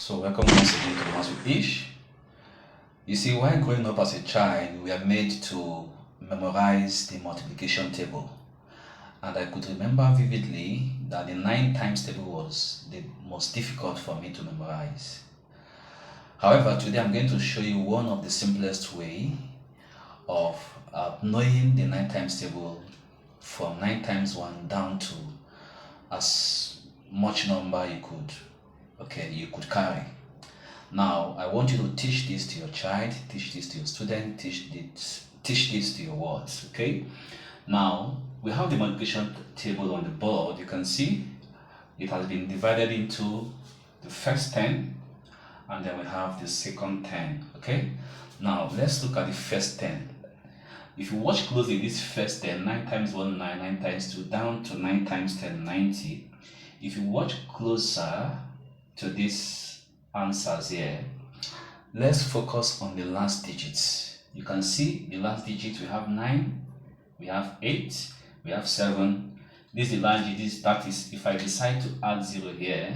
So welcome once again to Maths with Ish. You see, while growing up as a child, we are made to memorize the multiplication table. And I could remember vividly that the 9 times table was the most difficult for me to memorize. However, today I'm going to show you one of the simplest way of knowing the 9 times table from 9 times 1 down to as much number you could carry. Now, I want you to teach this to your child, teach this to your student, teach this to your words, okay? Now, we have the multiplication table on the board. You can see it has been divided into the first 10, and then we have the second 10, okay? Now, let's look at the first 10. If you watch closely, this first 10, 9 times 1, 9, 9 times 2, down to 9 times 10, 90. If you watch closer to these answers here, let's focus on the last digits. You can see the last digits, we have 9, we have 8, we have 7. This is the last digits. That is, if I decide to add 0 here,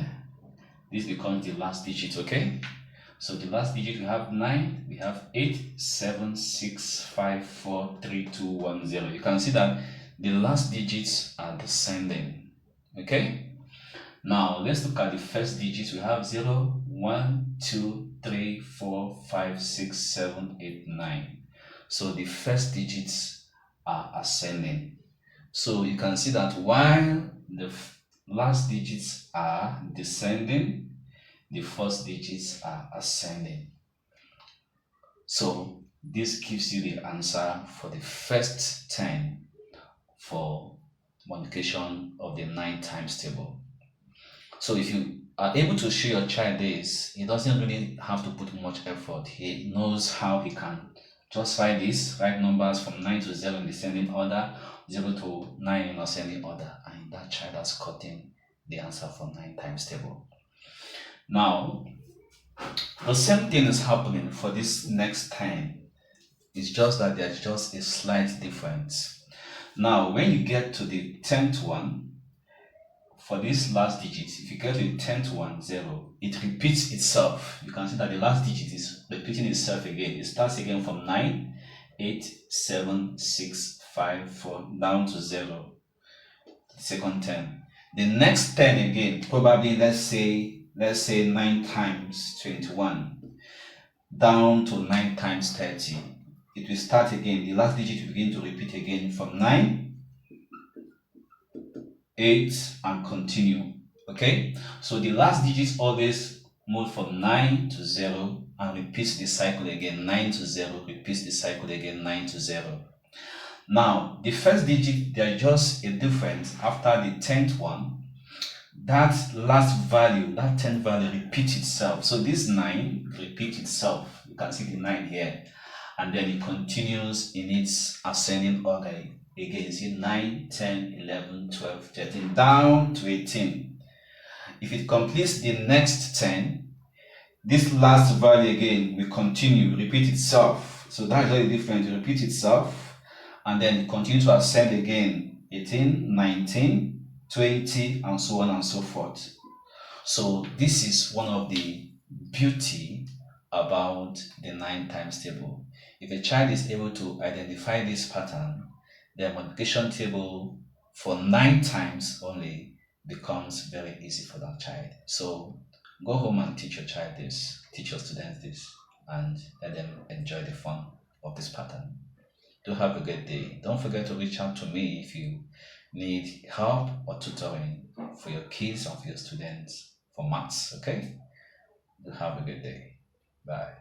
this becomes the last digit, okay? So the last digit, we have 9, we have 8, 7, 6, 5, 4, 3, 2, 1, 0. You can see that the last digits are descending, okay? Now, let's look at the first digits. We have 0, 1, 2, 3, 4, 5, 6, 7, 8, 9. So the first digits are ascending. So you can see that while the last digits are descending, the first digits are ascending. So this gives you the answer for the first 10 for multiplication of the 9 times table. So if you are able to show your child this, he doesn't really have to put much effort. He knows how he can just write numbers from 9 to 0 in descending order, 0 to 9 in ascending order, and that child has gotten the answer for 9 times table. Now, the same thing is happening for this next 10. It's just that there's just a slight difference. Now, when you get to the 10th one, for this last digit, if you get to the 10th one, 0, it repeats itself. You can see that the last digit is repeating itself again. It starts again from 9, 8, 7, 6, 5, 4, down to 0. The second 10. The next 10 again, probably let's say 9 times 21, down to 9 times 30. It will start again. The last digit will begin to repeat again from 9, 8, and continue, okay? So the last digits always move from 9 to 0 and repeats the cycle again. 9 to 0, repeats the cycle again, 9 to 0. Now, the first digit, there's just a difference after the 10th one. That last value, that 10th value repeats itself. So this 9 repeats itself. You can see the 9 here. And then it continues in its ascending order. Again, you see 9, 10, 11, 12, 13, down to 18. If it completes the next 10, this last value again will continue, repeat itself. So that's very different. It repeats itself, and then it continues to ascend again, 18, 19, 20, and so on and so forth. So this is one of the beauty about the 9 times table. If a child is able to identify this pattern, the multiplication table for 9 times only becomes very easy for that child. So go home and teach your child this, teach your students this, and let them enjoy the fun of this pattern. Do have a good day. Don't forget to reach out to me if you need help or tutoring for your kids or for your students for maths, okay? Do have a good day. Bye.